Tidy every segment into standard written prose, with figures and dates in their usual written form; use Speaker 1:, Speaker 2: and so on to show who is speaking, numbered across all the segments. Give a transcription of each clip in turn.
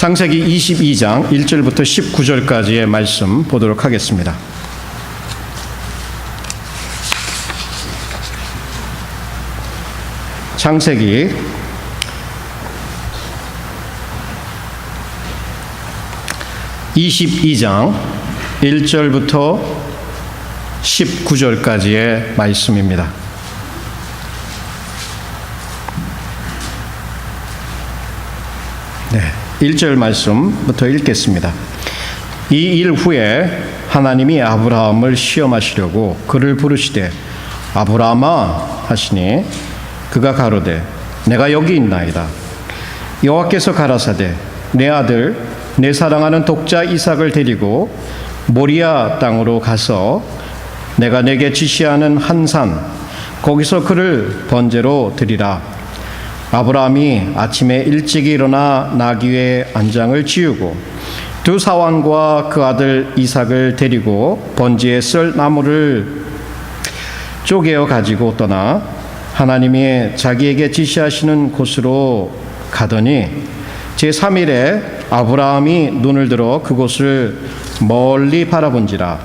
Speaker 1: 창세기 22장 1절부터 19절까지의 말씀 보도록 하겠습니다. 창세기 22장 1절부터 19절까지의 말씀입니다. 네, 1절 말씀부터 읽겠습니다. 이 일 후에 하나님이 아브라함을 시험하시려고 그를 부르시되 아브라함아 하시니 그가 가로되 내가 여기 있나이다. 여호와께서 가라사대 내 아들 내 사랑하는 독자 이삭을 데리고 모리아 땅으로 가서 내가 내게 지시하는 한 산 거기서 그를 번제로 드리라. 아브라함이 아침에 일찍 일어나 나귀의 안장을 지우고 두 사환과 그 아들 이삭을 데리고 번제에 쓸 나무를 쪼개어 가지고 떠나 하나님이 자기에게 지시하시는 곳으로 가더니 제3일에 아브라함이 눈을 들어 그곳을 멀리 바라본지라.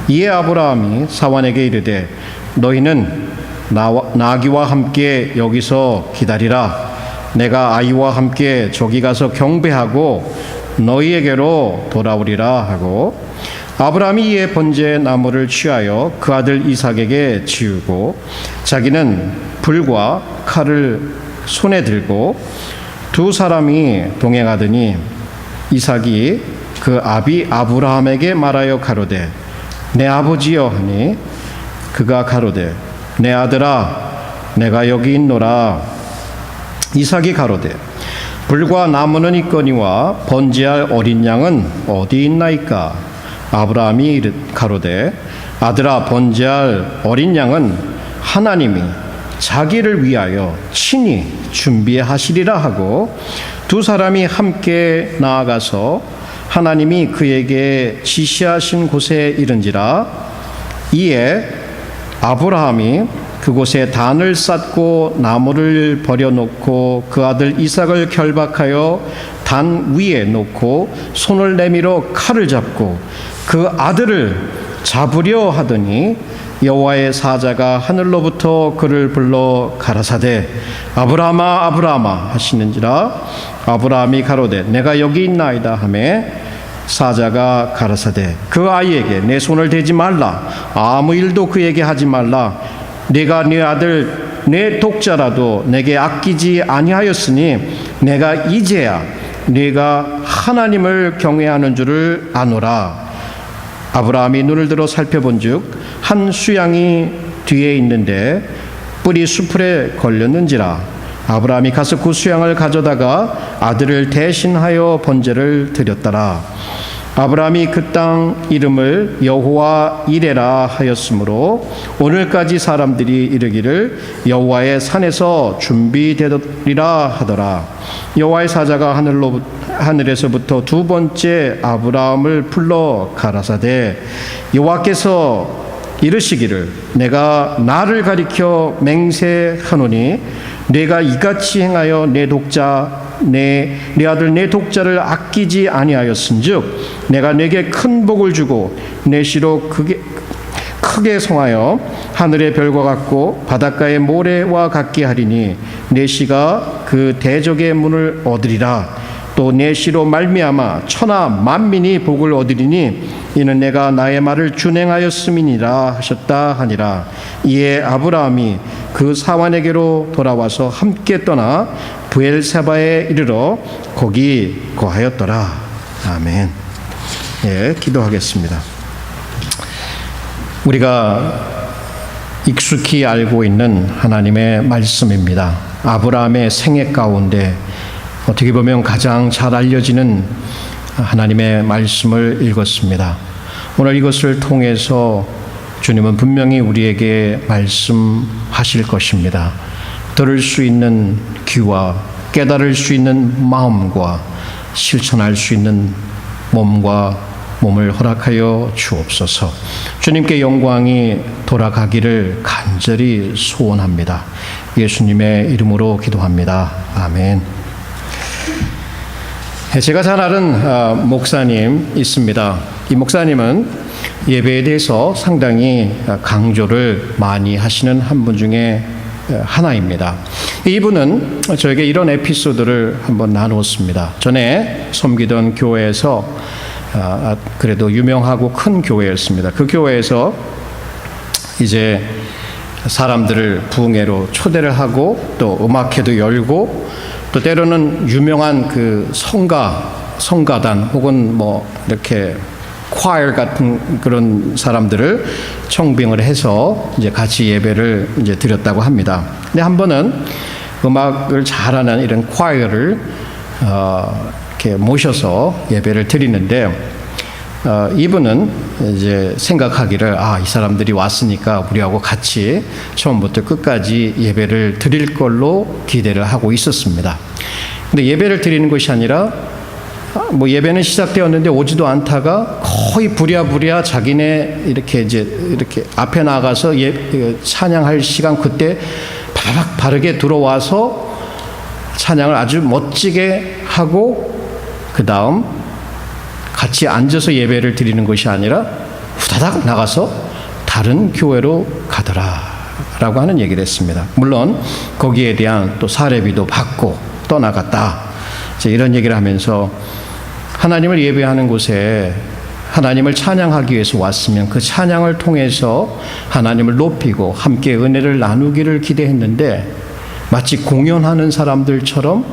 Speaker 1: 이에 아브라함이 사환에게 이르되 너희는 나귀와 함께 여기서 기다리라. 내가 아이와 함께 저기 가서 경배하고 너희에게로 돌아오리라 하고 아브라함이 이에 번제 나무를 취하여 그 아들 이삭에게 지우고 자기는 불과 칼을 손에 들고 두 사람이 동행하더니 이삭이 그 아비 아브라함에게 말하여 가로되 내 아버지여 하니 그가 가로되 내 아들아 내가 여기 있노라. 이삭이 가로되 불과 나무는 있거니와 번제할 어린 양은 어디 있나이까. 아브라함이 가로되 아들아 번제할 어린 양은 하나님이 자기를 위하여 친히 준비하시리라 하고 두 사람이 함께 나아가서 하나님이 그에게 지시하신 곳에 이른지라. 이에 아브라함이 그곳에 단을 쌓고 나무를 버려놓고 그 아들 이삭을 결박하여 단 위에 놓고 손을 내밀어 칼을 잡고 그 아들을 잡으려 하더니 여호와의 사자가 하늘로부터 그를 불러 가라사대 아브라함아 아브라함아 하시는지라. 아브라함이 가로되 내가 여기 있나이다 하매 사자가 가라사대 그 아이에게 내 손을 대지 말라. 아무 일도 그에게 하지 말라. 네가 네 아들 내 독자라도 내게 아끼지 아니하였으니 내가 이제야 네가 하나님을 경외하는 줄을 아노라. 아브라함이 눈을 들어 살펴본즉 한 수양이 뒤에 있는데 뿔이 수풀에 걸렸는지라. 아브라함이 가서 그 수양을 가져다가 아들을 대신하여 번제를 드렸더라. 아브라함이 그 땅 이름을 여호와 이레라 하였으므로 오늘까지 사람들이 이르기를 여호와의 산에서 준비되리라 하더라. 여호와의 사자가 하늘에서부터 두 번째 아브라함을 불러 가라사대 여호와께서 이르시기를 내가 나를 가리켜 맹세하노니 내가 이같이 행하여 내 아들 내 독자를 아끼지 아니하였은즉 내가 내게 큰 복을 주고 내 시로 크게 성하여 하늘의 별과 같고 바닷가의 모래와 같게 하리니 내 시가 그 대적의 문을 얻으리라. 또 내 시로 말미암아 천하 만민이 복을 얻으리니 이는 내가 나의 말을 준행하였음이니라 하셨다 하니라. 이에 아브라함이 그 사환에게로 돌아와서 함께 떠나 브엘세바에 이르러 거기 거하였더라. 아멘. 예, 기도하겠습니다. 우리가 익숙히 알고 있는 하나님의 말씀입니다. 아브라함의 생애 가운데 어떻게 보면 가장 잘 알려지는 하나님의 말씀을 읽었습니다. 오늘 이것을 통해서 주님은 분명히 우리에게 말씀하실 것입니다. 들을 수 있는 귀와 깨달을 수 있는 마음과 실천할 수 있는 몸을 허락하여 주옵소서. 주님께 영광이 돌아가기를 간절히 소원합니다. 예수님의 이름으로 기도합니다. 아멘. 제가 잘 아는 목사님 있습니다. 이 목사님은 예배에 대해서 상당히 강조를 많이 하시는 한 분 중에 하나입니다. 이분은 저에게 이런 에피소드를 한번 나누었습니다. 전에 섬기던 교회에서 그래도 유명하고 큰 교회였습니다. 그 교회에서 이제 사람들을 부흥회로 초대를 하고 또 음악회도 열고 또 때로는 유명한 그 성가단 혹은 뭐 이렇게 choir 같은 그런 사람들을 청빙을 해서 이제 같이 예배를 이제 드렸다고 합니다. 근데 한 번은 음악을 잘하는 이런 choir를 이렇게 모셔서 예배를 드리는데 이분은 이제 생각하기를 이 사람들이 왔으니까 우리하고 같이 처음부터 끝까지 예배를 드릴 걸로 기대를 하고 있었습니다. 근데 예배를 드리는 것이 아니라 뭐 예배는 시작되었는데 오지도 않다가 거의 부랴부랴 자기네 이렇게 앞에 나가서 찬양할 시간 그때 바르게 들어와서 찬양을 아주 멋지게 하고 그 다음 같이 앉아서 예배를 드리는 것이 아니라 후다닥 나가서 다른 교회로 가더라라고 하는 얘기를 했습니다. 물론 거기에 대한 또 사례비도 받고 떠나갔다. 이런 얘기를 하면서 하나님을 예배하는 곳에 하나님을 찬양하기 위해서 왔으면 그 찬양을 통해서 하나님을 높이고 함께 은혜를 나누기를 기대했는데 마치 공연하는 사람들처럼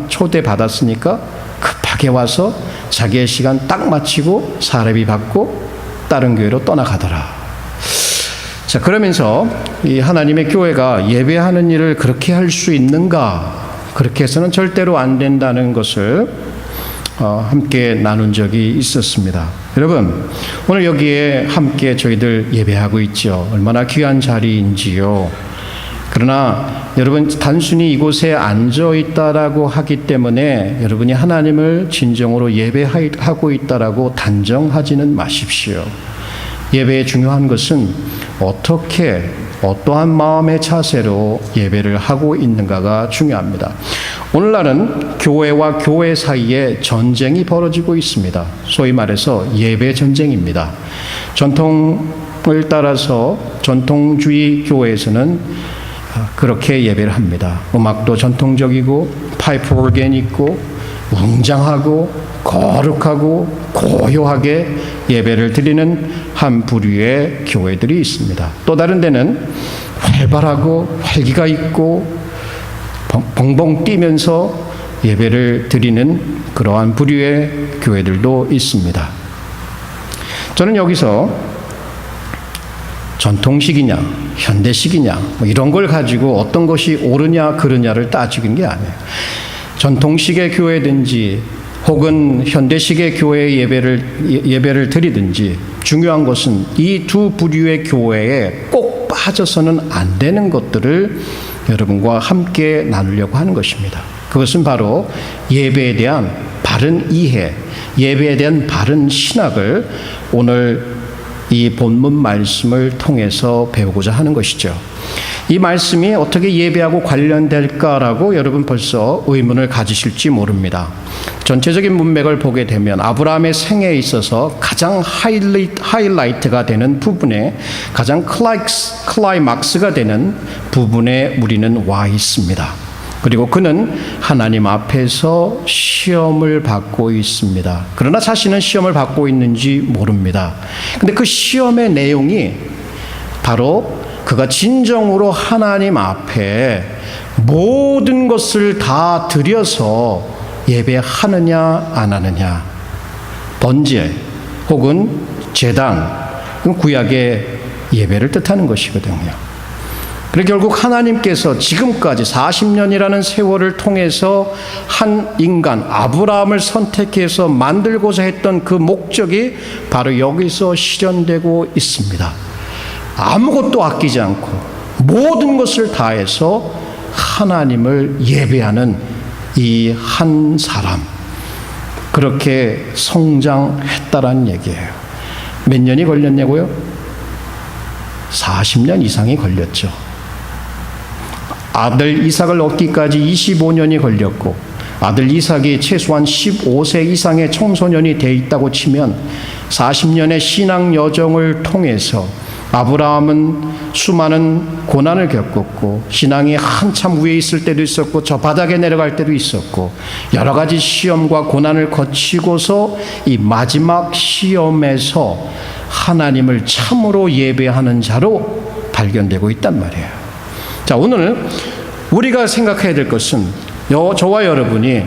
Speaker 1: 초대받았으니까 급하게 와서 자기의 시간 딱 마치고 사례비 받고 다른 교회로 떠나가더라. 자, 그러면서 이 하나님의 교회가 예배하는 일을 그렇게 할 수 있는가? 그렇게 해서는 절대로 안 된다는 것을 함께 나눈 적이 있었습니다. 여러분, 오늘 여기에 함께 저희들 예배하고 있죠. 얼마나 귀한 자리인지요. 그러나 여러분 단순히 이곳에 앉아 있다라고 하기 때문에 여러분이 하나님을 진정으로 예배하고 있다라고 단정하지는 마십시오. 예배의 중요한 것은 어떻게 어떠한 마음의 자세로 예배를 하고 있는가가 중요합니다. 오늘날은 교회와 교회 사이에 전쟁이 벌어지고 있습니다. 소위 말해서 예배 전쟁입니다. 전통을 따라서 전통주의 교회에서는 그렇게 예배를 합니다. 음악도 전통적이고 파이프 오르겐 있고 웅장하고 거룩하고 고요하게 예배를 드리는 한 부류의 교회들이 있습니다. 또 다른 데는 활발하고 활기가 있고 벙벙 뛰면서 예배를 드리는 그러한 부류의 교회들도 있습니다. 저는 여기서 전통식이냐 현대식이냐 뭐 이런 걸 가지고 어떤 것이 옳으냐 그르냐를 따지는 게 아니에요. 전통식의 교회든지 혹은 현대식의 교회의 예배를 드리든지 중요한 것은 이 두 부류의 교회에 꼭 빠져서는 안 되는 것들을 여러분과 함께 나누려고 하는 것입니다. 그것은 바로 예배에 대한 바른 이해, 예배에 대한 바른 신학을 오늘 이 본문 말씀을 통해서 배우고자 하는 것이죠. 이 말씀이 어떻게 예배하고 관련될까라고 여러분 벌써 의문을 가지실지 모릅니다. 전체적인 문맥을 보게 되면 아브라함의 생애에 있어서 가장 하이라이트가 되는 부분에 가장 클라이막스가 되는 부분에 우리는 와 있습니다. 그리고 그는 하나님 앞에서 시험을 받고 있습니다. 그러나 자신은 시험을 받고 있는지 모릅니다. 근데 그 시험의 내용이 바로 그가 진정으로 하나님 앞에 모든 것을 다 드려서 예배하느냐 안 하느냐, 번제 혹은 제단, 구약의 예배를 뜻하는 것이거든요. 그리고 결국 하나님께서 지금까지 40년이라는 세월을 통해서 한 인간 아브라함을 선택해서 만들고자 했던 그 목적이 바로 여기서 실현되고 있습니다. 아무것도 아끼지 않고 모든 것을 다해서 하나님을 예배하는 이 한 사람, 그렇게 성장했다라는 얘기예요. 몇 년이 걸렸냐고요? 40년 이상이 걸렸죠. 아들 이삭을 얻기까지 25년이 걸렸고 아들 이삭이 최소한 15세 이상의 청소년이 돼 있다고 치면 40년의 신앙 여정을 통해서 아브라함은 수많은 고난을 겪었고 신앙이 한참 위에 있을 때도 있었고 저 바닥에 내려갈 때도 있었고 여러 가지 시험과 고난을 거치고서 이 마지막 시험에서 하나님을 참으로 예배하는 자로 발견되고 있단 말이에요. 자, 오늘 우리가 생각해야 될 것은 저와 여러분이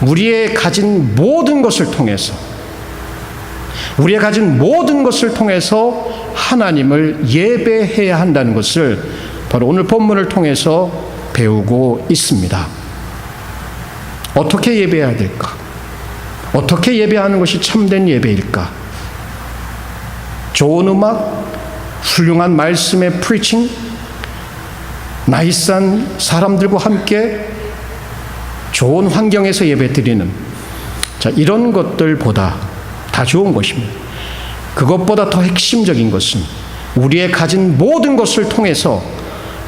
Speaker 1: 우리의 가진 모든 것을 통해서 하나님을 예배해야 한다는 것을 바로 오늘 본문을 통해서 배우고 있습니다. 어떻게 예배해야 될까? 어떻게 예배하는 것이 참된 예배일까? 좋은 음악, 훌륭한 말씀의 프리칭, 나이스한 사람들과 함께 좋은 환경에서 예배드리는 이런 것들보다 다 좋은 것입니다. 그것보다 더 핵심적인 것은 우리의 가진 모든 것을 통해서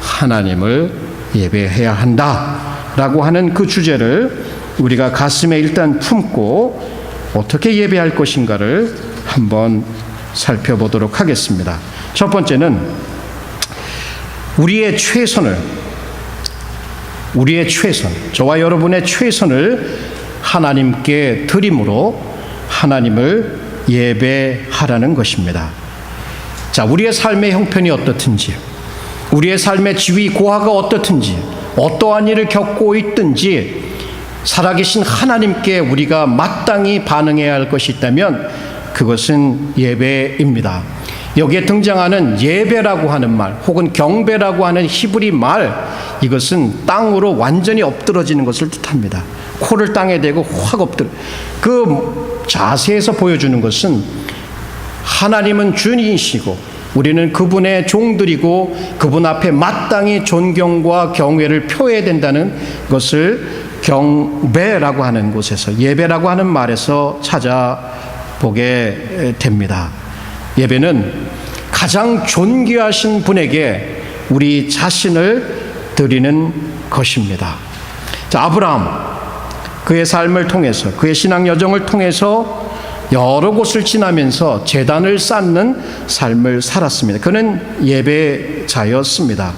Speaker 1: 하나님을 예배해야 한다라고 하는 그 주제를 우리가 가슴에 일단 품고 어떻게 예배할 것인가를 한번 살펴보도록 하겠습니다. 첫 번째는 우리의 최선을, 저와 여러분의 최선을 하나님께 드림으로 하나님을 예배하라는 것입니다. 자, 우리의 삶의 형편이 어떻든지, 우리의 삶의 지위 고하가 어떻든지, 어떠한 일을 겪고 있든지 살아계신 하나님께 우리가 마땅히 반응해야 할 것이 있다면 그것은 예배입니다. 여기에 등장하는 예배라고 하는 말 혹은 경배라고 하는 히브리 말, 이것은 땅으로 완전히 엎드러지는 것을 뜻합니다. 코를 땅에 대고 확 엎드려. 그 자세에서 보여주는 것은 하나님은 주인이시고 우리는 그분의 종들이고 그분 앞에 마땅히 존경과 경외를 표해야 된다는 것을 경배라고 하는 곳에서, 예배라고 하는 말에서 찾아보게 됩니다. 예배는 가장 존귀하신 분에게 우리 자신을 드리는 것입니다. 자, 아브라함, 그의 삶을 통해서, 그의 신앙 여정을 통해서 여러 곳을 지나면서 제단을 쌓는 삶을 살았습니다. 그는 예배자였습니다.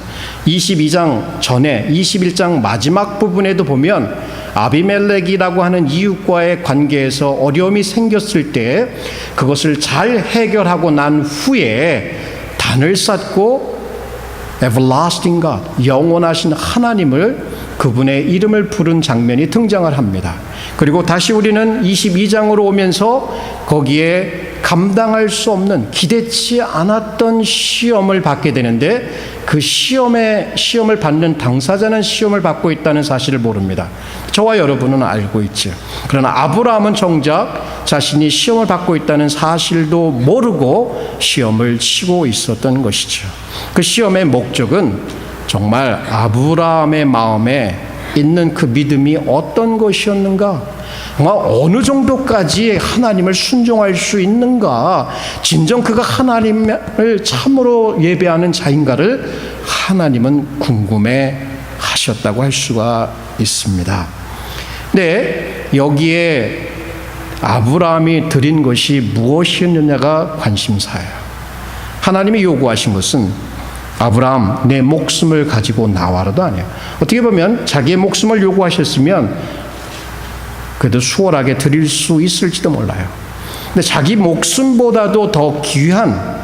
Speaker 1: 22장 전에 21장 마지막 부분에도 보면 아비멜렉이라고 하는 이웃과의 관계에서 어려움이 생겼을 때 그것을 잘 해결하고 난 후에 단을 쌓고 Everlasting God, 영원하신 하나님을, 그분의 이름을 부른 장면이 등장을 합니다. 그리고 다시 우리는 22장으로 오면서 거기에 감당할 수 없는, 기대치 않았던 시험을 받게 되는데 그 시험을 받는 당사자는 시험을 받고 있다는 사실을 모릅니다. 저와 여러분은 알고 있죠. 그러나 아브라함은 정작 자신이 시험을 받고 있다는 사실도 모르고 시험을 치고 있었던 것이죠. 그 시험의 목적은 정말 아브라함의 마음에 있는 그 믿음이 어떤 것이었는가, 어느 정도까지 하나님을 순종할 수 있는가, 진정 그가 하나님을 참으로 예배하는 자인가를 하나님은 궁금해 하셨다고 할 수가 있습니다. 네, 여기에 아브라함이 드린 것이 무엇이었느냐가 관심사예요. 하나님이 요구하신 것은 아브라함, 내 목숨을 가지고 나와라도 아니에요. 어떻게 보면 자기의 목숨을 요구하셨으면 그래도 수월하게 드릴 수 있을지도 몰라요. 근데 자기 목숨보다도 더 귀한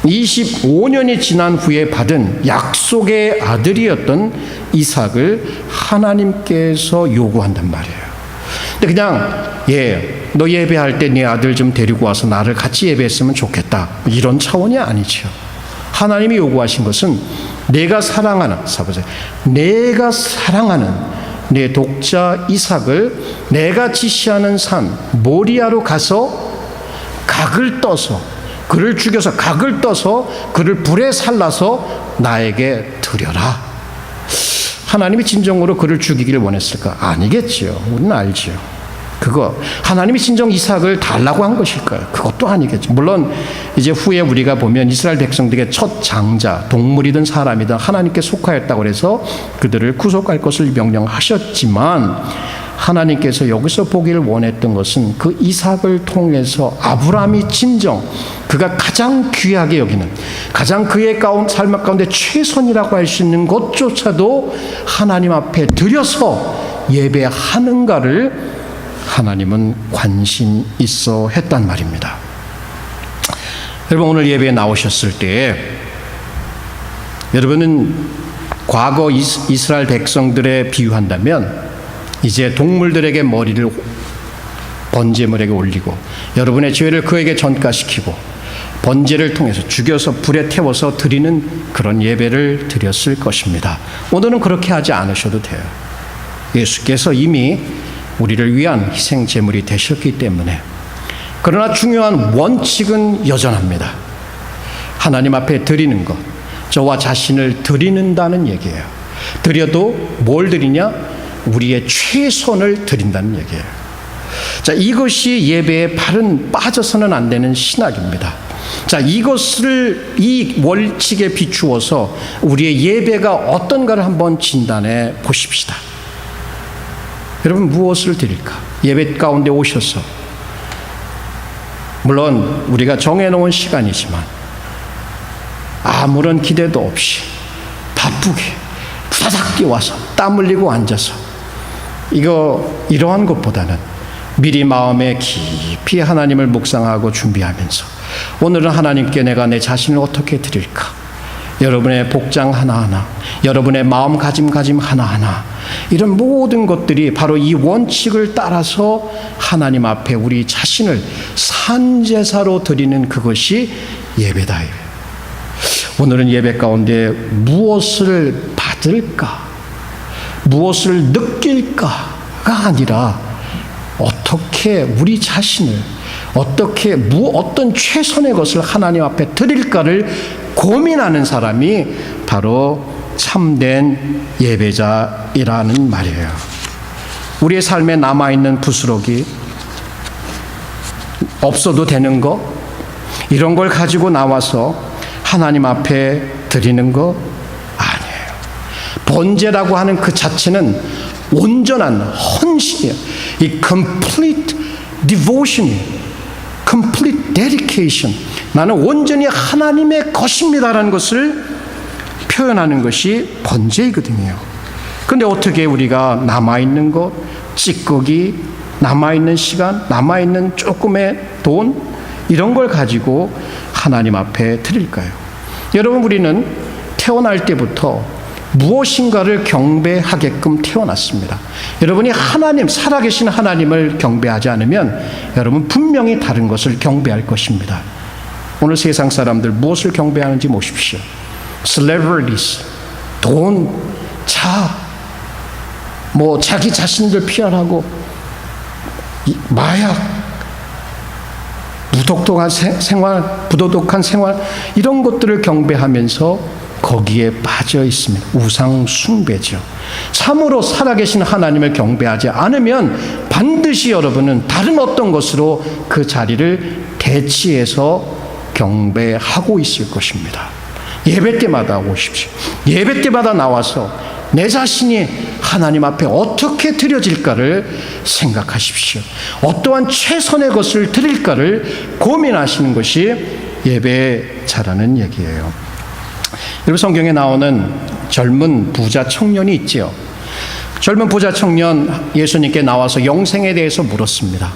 Speaker 1: 25년이 지난 후에 받은 약속의 아들이었던 이삭을 하나님께서 요구한단 말이에요. 근데 그냥 너 예배할 때 네 아들 좀 데리고 와서 나를 같이 예배했으면 좋겠다, 이런 차원이 아니죠. 하나님이 요구하신 것은 내가 사랑하는 내 독자 이삭을 내가 지시하는 산 모리아로 가서 각을 떠서, 그를 죽여서 각을 떠서 그를 불에 살라서 나에게 드려라. 하나님이 진정으로 그를 죽이기를 원했을까? 아니겠지요. 우리는 알지요. 그거 하나님이 진정 이삭을 달라고 한 것일까요? 그것도 아니겠죠. 물론 이제 후에 우리가 보면 이스라엘 백성들에게 첫 장자, 동물이든 사람이든 하나님께 속하였다고 해서 그들을 구속할 것을 명령하셨지만, 하나님께서 여기서 보기를 원했던 것은 그 이삭을 통해서 아브라함이 진정 그가 가장 귀하게 여기는, 가장 그의 삶 가운데 최선이라고 할 수 있는 것조차도 하나님 앞에 드려서 예배하는가를 하나님은 관심 있어 했단 말입니다. 여러분, 오늘 예배에 나오셨을 때 여러분은 과거 이스라엘 백성들에 비유한다면 이제 동물들에게 머리를 번제물에게 올리고 여러분의 죄를 그에게 전가시키고 번제를 통해서 죽여서 불에 태워서 드리는 그런 예배를 드렸을 것입니다. 오늘은 그렇게 하지 않으셔도 돼요. 예수께서 이미 우리를 위한 희생 제물이 되셨기 때문에. 그러나 중요한 원칙은 여전합니다. 하나님 앞에 드리는 것, 저와 자신을 드리는다는 얘기예요. 드려도 뭘 드리냐? 우리의 최선을 드린다는 얘기예요. 자, 이것이 예배에 바른 빠져서는 안 되는 신학입니다. 자, 이것을 이 원칙에 비추어서 우리의 예배가 어떤가를 한번 진단해 보십시다. 여러분, 무엇을 드릴까? 예배 가운데 오셔서, 물론 우리가 정해놓은 시간이지만 아무런 기대도 없이 바쁘게 부다닥 뛰어와서 땀 흘리고 앉아서 이러한 것보다는 미리 마음에 깊이 하나님을 묵상하고 준비하면서 오늘은 하나님께 내가 내 자신을 어떻게 드릴까? 여러분의 복장 하나하나, 여러분의 마음가짐 하나하나, 이런 모든 것들이 바로 이 원칙을 따라서 하나님 앞에 우리 자신을 산제사로 드리는 그것이 예배다. 오늘은 예배 가운데 무엇을 받을까? 무엇을 느낄까가 아니라 어떻게 우리 자신을 어떤 최선의 것을 하나님 앞에 드릴까를 고민하는 사람이 바로 참된 예배자이라는 말이에요. 우리의 삶에 남아있는 부스러기, 없어도 되는 거, 이런 걸 가지고 나와서 하나님 앞에 드리는 거 아니에요. 번제라고 하는 그 자체는 온전한 헌신이에요. 이 complete devotion, complete dedication, 나는 온전히 하나님의 것입니다라는 것을 표현하는 것이 번제이거든요. 그런데 어떻게 우리가 남아있는 것, 찌꺼기, 남아있는 시간, 남아있는 조금의 돈, 이런 걸 가지고 하나님 앞에 드릴까요? 여러분, 우리는 태어날 때부터 무엇인가를 경배하게끔 태어났습니다. 여러분이 살아계신 하나님을 경배하지 않으면 여러분 분명히 다른 것을 경배할 것입니다. 오늘 세상 사람들 무엇을 경배하는지 보십시오. celebrities, 돈, 차, 자기 자신들 피하라고 마약, 부도덕한 생활, 이런 것들을 경배하면서 거기에 빠져 있습니다. 우상 숭배죠. 참으로 살아계신 하나님을 경배하지 않으면 반드시 여러분은 다른 어떤 것으로 그 자리를 대치해서 경배하고 있을 것입니다. 예배 때마다 오십시오. 예배 때마다 나와서 내 자신이 하나님 앞에 어떻게 드려질까를 생각하십시오. 어떠한 최선의 것을 드릴까를 고민하시는 것이 예배자라는 얘기예요. 여러분, 성경에 나오는 젊은 부자 청년이 있지요. 젊은 부자 청년 예수님께 나와서 영생에 대해서 물었습니다.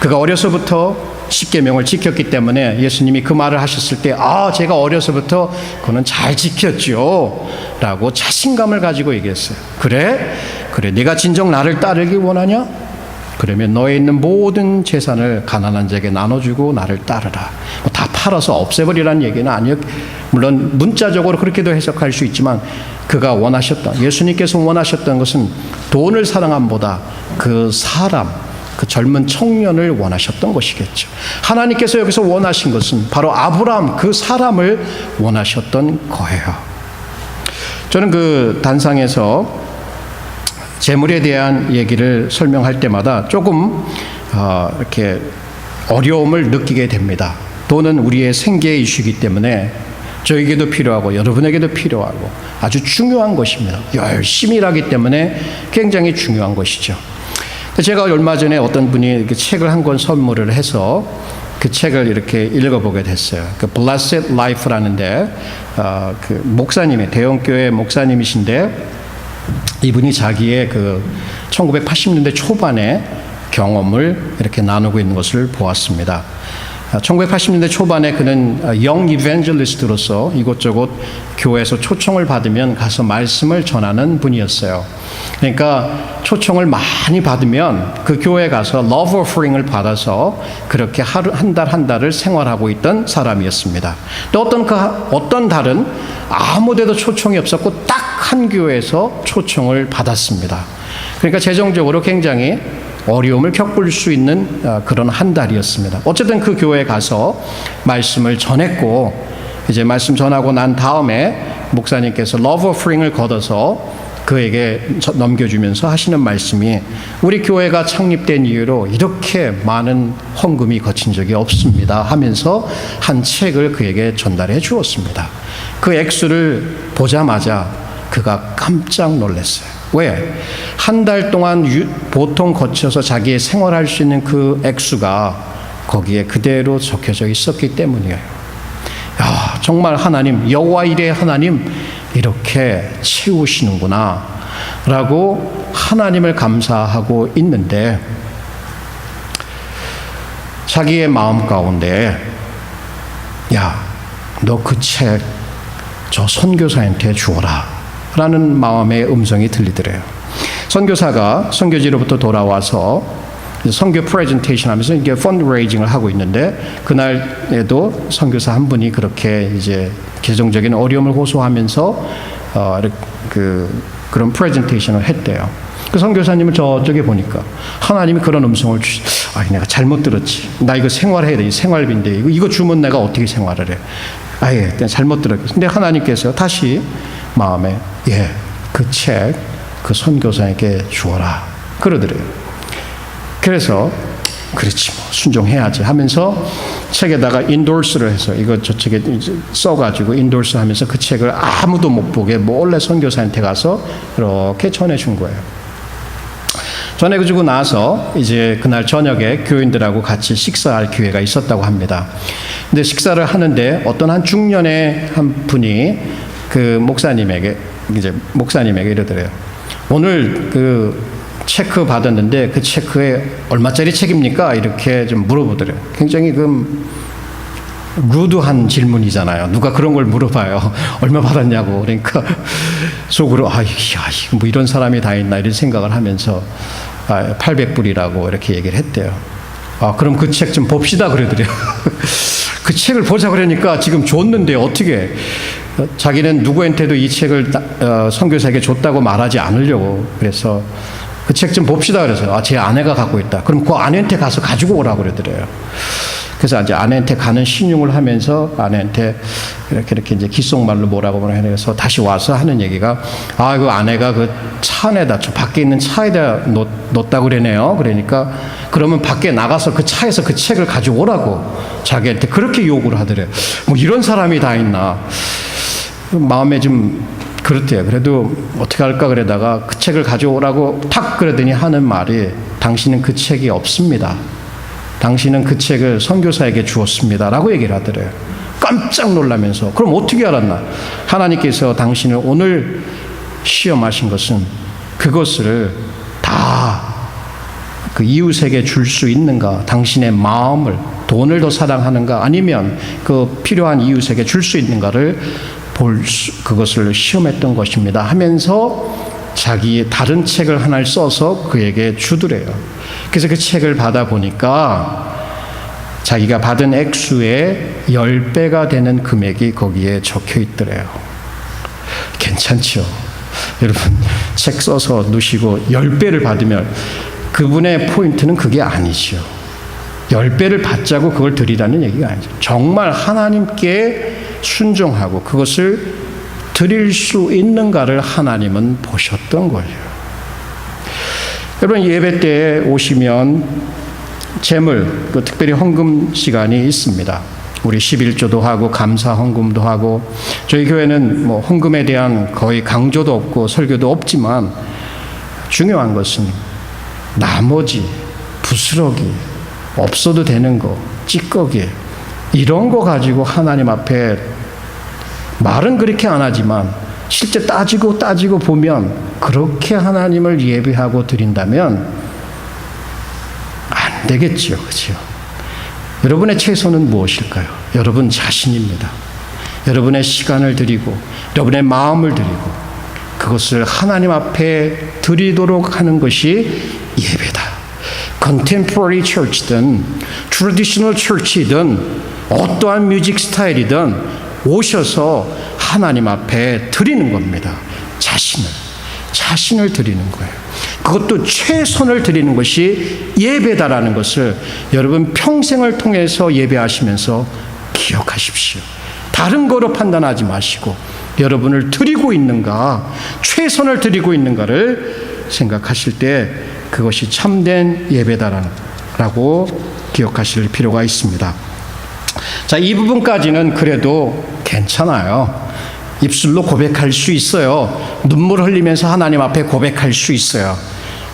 Speaker 1: 그가 어려서부터 십계명을 지켰기 때문에 예수님이 그 말을 하셨을 때 제가 어려서부터 그거는 잘 지켰죠 라고 자신감을 가지고 얘기했어요. 그래 네가 진정 나를 따르기 원하냐? 그러면 너에 있는 모든 재산을 가난한 자에게 나눠주고 나를 따르라. 다 팔아서 없애버리라는 얘기는 아니요. 물론 문자적으로 그렇게도 해석할 수 있지만 그가 원하셨던, 예수님께서 원하셨던 것은 돈을 사랑함보다 그 젊은 청년을 원하셨던 것이겠죠. 하나님께서 여기서 원하신 것은 바로 아브라함, 그 사람을 원하셨던 거예요. 저는 그 단상에서 재물에 대한 얘기를 설명할 때마다 조금 이렇게 어려움을 느끼게 됩니다. 돈은 우리의 생계 이슈이기 때문에 저에게도 필요하고 여러분에게도 필요하고 아주 중요한 것입니다. 열심히 일하기 때문에 굉장히 중요한 것이죠. 제가 얼마 전에 어떤 분이 책을 한 권 선물을 해서 그 책을 이렇게 읽어보게 됐어요. 그 Blessed Life라는데 그 목사님의 대형교회 목사님이신데 이분이 자기의 그 1980년대 초반의 경험을 이렇게 나누고 있는 것을 보았습니다. 1980년대 초반에 그는 영 이벤젤리스트로서 이곳저곳 교회에서 초청을 받으면 가서 말씀을 전하는 분이었어요. 그러니까 초청을 많이 받으면 그 교회에 가서 러브 오퍼링을 받아서 그렇게 한 달을 생활하고 있던 사람이었습니다. 또 어떤 달은 아무 데도 초청이 없었고 딱 한 교회에서 초청을 받았습니다. 그러니까 재정적으로 굉장히 어려움을 겪을 수 있는 그런 한 달이었습니다. 어쨌든 그 교회에 가서 말씀을 전했고 이제 말씀 전하고 난 다음에 목사님께서 러브 오퍼링을 걷어서 그에게 넘겨주면서 하시는 말씀이 우리 교회가 창립된 이후로 이렇게 많은 헌금이 거친 적이 없습니다 하면서 한 책을 그에게 전달해 주었습니다. 그 액수를 보자마자 그가 깜짝 놀랐어요. 왜? 한 달 동안 보통 거쳐서 자기의 생활할 수 있는 그 액수가 거기에 그대로 적혀져 있었기 때문이에요. 야, 정말 하나님, 여호와 일의 하나님 이렇게 채우시는구나 라고 하나님을 감사하고 있는데 자기의 마음 가운데 야, 너 그 책 저 선교사한테 주어라 라는 마음의 음성이 들리더래요. 선교사가 선교지로부터 돌아와서 선교 프레젠테이션 하면서 이게 펀드레이징을 하고 있는데 그날에도 선교사 한 분이 그렇게 이제 계정적인 어려움을 호소하면서 그런 프레젠테이션을 했대요. 그 선교사님은 저쪽에 보니까 하나님이 그런 음성을 내가 잘못 들었지. 나 이거 생활해야 돼. 생활비인데 이거 주면 내가 어떻게 생활을 해. 잘못 들었겠어. 근데 하나님께서 다시 마음에 그 책 그 선교사에게 주어라 그러더래요. 그래서 그렇지 뭐 순종해야지 하면서 책에다가 인도스를 해서 이거 저쪽에 써가지고 인도스 하면서 그 책을 아무도 못 보게 몰래 선교사한테 가서 이렇게 전해준 거예요. 전해주고 나서 이제 그날 저녁에 교인들하고 같이 식사할 기회가 있었다고 합니다. 근데 식사를 하는데 어떤 한 중년의 한 분이 그 목사님에게 이러더래요. 오늘 그 체크 받았는데 그 체크에 얼마짜리 책입니까? 이렇게 좀 물어보더래요. 굉장히 루드한 질문이잖아요. 누가 그런 걸 물어봐요. 얼마 받았냐고. 그러니까 속으로 뭐 이런 사람이 다 있나 이런 생각을 하면서 800불이라고 이렇게 얘기를 했대요. 그럼 그 책 좀 봅시다 그러더래요. 그 책을 보자 그러니까 지금 줬는데 어떻게 자기는 누구한테도 이 책을 선교사에게 줬다고 말하지 않으려고 그래서 그 책 좀 봅시다 그래서 제 아내가 갖고 있다. 그럼 그 아내한테 가서 가지고 오라고 그러더래요. 그래서 이제 아내한테 가는 신용을 하면서 아내한테 이렇게 이제 귓속말로 뭐라고 해서 다시 와서 하는 얘기가 그 아내가 그 차 안에다 저 밖에 있는 차에다 놓았다고 그러네요. 그러니까 그러면 밖에 나가서 그 차에서 그 책을 가지고 오라고 자기한테 그렇게 요구를 하더래요. 뭐 이런 사람이 다 있나. 마음에 좀 그렇대요. 그래도 어떻게 할까 그러다가 그 책을 가져오라고 탁 그러더니 하는 말이 당신은 그 책이 없습니다. 당신은 그 책을 선교사에게 주었습니다 라고 얘기를 하더래요. 깜짝 놀라면서 그럼 어떻게 알았나. 하나님께서 당신을 오늘 시험하신 것은 그것을 다 그 이웃에게 줄 수 있는가, 당신의 마음을 돈을 더 사랑하는가 아니면 그 필요한 이웃에게 줄 수 있는가를 그것을 시험했던 것입니다 하면서 자기의 다른 책을 하나를 써서 그에게 주더래요. 그래서 그 책을 받아보니까 자기가 받은 액수의 10배가 되는 금액이 거기에 적혀 있더래요. 괜찮죠? 여러분 책 써서 넣으시고 10배를 받으면 그분의 포인트는 그게 아니죠. 10배를 받자고 그걸 드리라는 얘기가 아니죠. 정말 하나님께 순종하고 그것을 드릴 수 있는가를 하나님은 보셨던 거예요. 여러분 예배 때 오시면 제물, 특별히 헌금 시간이 있습니다. 우리 11조도 하고 감사 헌금도 하고, 저희 교회는 뭐 헌금에 대한 거의 강조도 없고 설교도 없지만 중요한 것은 나머지 부스러기, 없어도 되는 거, 찌꺼기 이런 거 가지고 하나님 앞에 말은 그렇게 안 하지만 실제 따지고 보면 그렇게 하나님을 예배하고 드린다면 안 되겠지요. 그렇죠? 여러분의 최선은 무엇일까요? 여러분 자신입니다. 여러분의 시간을 드리고 여러분의 마음을 드리고 그것을 하나님 앞에 드리도록 하는 것이 예배다. Contemporary church든 Traditional church이든 어떠한 뮤직 스타일이든 오셔서 하나님 앞에 드리는 겁니다. 자신을 드리는 거예요. 그것도 최선을 드리는 것이 예배다라는 것을 여러분 평생을 통해서 예배하시면서 기억하십시오. 다른 거로 판단하지 마시고 여러분을 드리고 있는가, 최선을 드리고 있는가를 생각하실 때 그것이 참된 예배다라고 기억하실 필요가 있습니다. 자, 이 부분까지는 그래도 괜찮아요. 입술로 고백할 수 있어요. 눈물 흘리면서 하나님 앞에 고백할 수 있어요.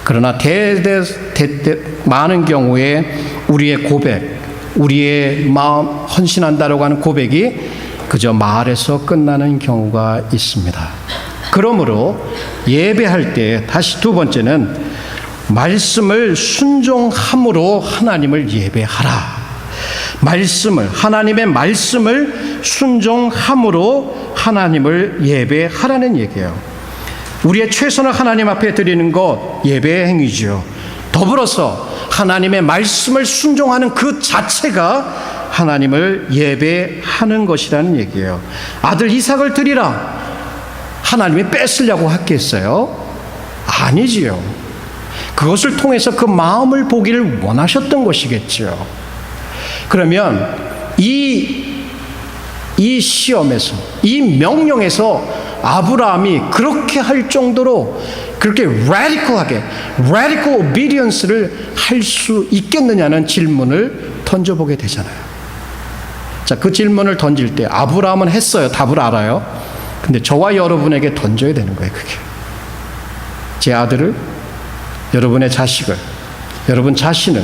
Speaker 1: 그러나 많은 경우에 우리의 고백, 우리의 마음 헌신한다라고 하는 고백이 그저 말에서 끝나는 경우가 있습니다. 그러므로 예배할 때 다시 두 번째는 말씀을 순종함으로 하나님을 예배하라. 하나님의 말씀을 순종함으로 하나님을 예배하라는 얘기예요. 우리의 최선을 하나님 앞에 드리는 것 예배의 행위죠. 더불어서 하나님의 말씀을 순종하는 그 자체가 하나님을 예배하는 것이라는 얘기예요. 아들 이삭을 드리라. 하나님이 뺏으려고 했겠어요? 아니지요. 그것을 통해서 그 마음을 보기를 원하셨던 것이겠죠. 그러면 이 시험에서, 이 명령에서 아브라함이 그렇게 할 정도로 그렇게 radical obedience를 할 수 있겠느냐는 질문을 던져보게 되잖아요. 자, 그 질문을 던질 때 아브라함은 했어요. 답을 알아요. 근데 저와 여러분에게 던져야 되는 거예요. 그게 제 아들을, 여러분의 자식을, 여러분 자신을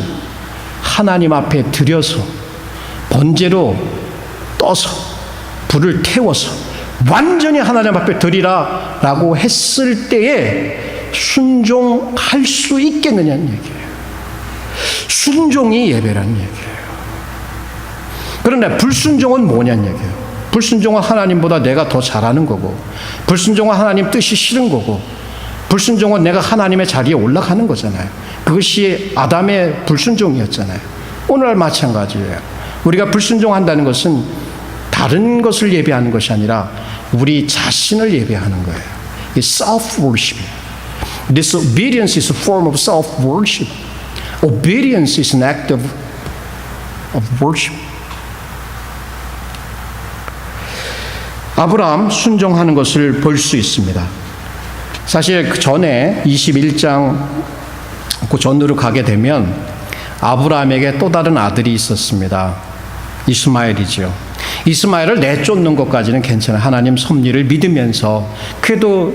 Speaker 1: 하나님 앞에 들여서 번제로 떠서 불을 태워서 완전히 하나님 앞에 드리라 라고 했을 때에 순종할 수 있겠느냐는 얘기예요. 순종이 예배라는 얘기예요. 그런데 불순종은 뭐냐는 얘기예요. 불순종은 하나님보다 내가 더 잘하는 거고, 불순종은 하나님 뜻이 싫은 거고, 불순종은 내가 하나님의 자리에 올라가는 거잖아요. 그것이 아담의 불순종이었잖아요. 오늘날 마찬가지예요. 우리가 불순종한다는 것은 다른 것을 예배하는 것이 아니라 우리 자신을 예배하는 거예요. self-worship. Disobedience is a form of self-worship. Obedience is an act of worship. 아브라함 순종하는 것을 볼 수 있습니다. 사실 그 전에 21장 그 전으로 가게 되면 아브라함에게 또 다른 아들이 있었습니다. 이스마엘이죠. 이스마엘을 내쫓는 것까지는 괜찮아요. 하나님 섭리를 믿으면서 그래도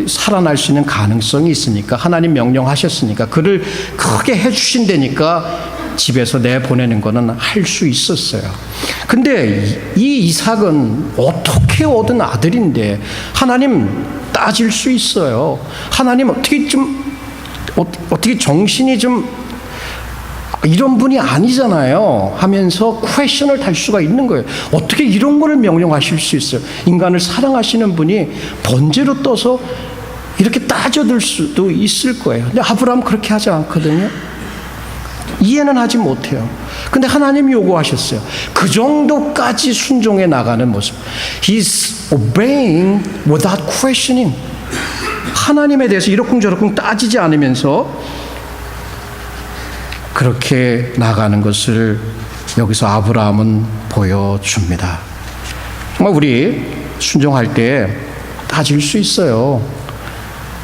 Speaker 1: 살아날 수 있는 가능성이 있으니까 하나님 명령하셨으니까 그를 크게 해주신다니까 집에서 내보내는 거는 할 수 있었어요. 근데 이 이삭은 어떻게 얻은 아들인데 하나님 따질 수 있어요. 하나님 어떻게 정신이 좀 이런 분이 아니잖아요 하면서 퀘션을 달 수가 있는 거예요. 어떻게 이런 거를 명령하실 수 있어요? 인간을 사랑하시는 분이 번제로 떠서 이렇게 따져들 수도 있을 거예요. 근데 아브라함 그렇게 하지 않거든요. 이해는 하지 못해요. 근데 하나님이 요구하셨어요. 그 정도까지 순종해 나가는 모습. He's obeying without questioning. 하나님에 대해서 이러쿵저러쿵 따지지 않으면서 그렇게 나가는 것을 여기서 아브라함은 보여줍니다. 정말 우리 순종할 때 따질 수 있어요.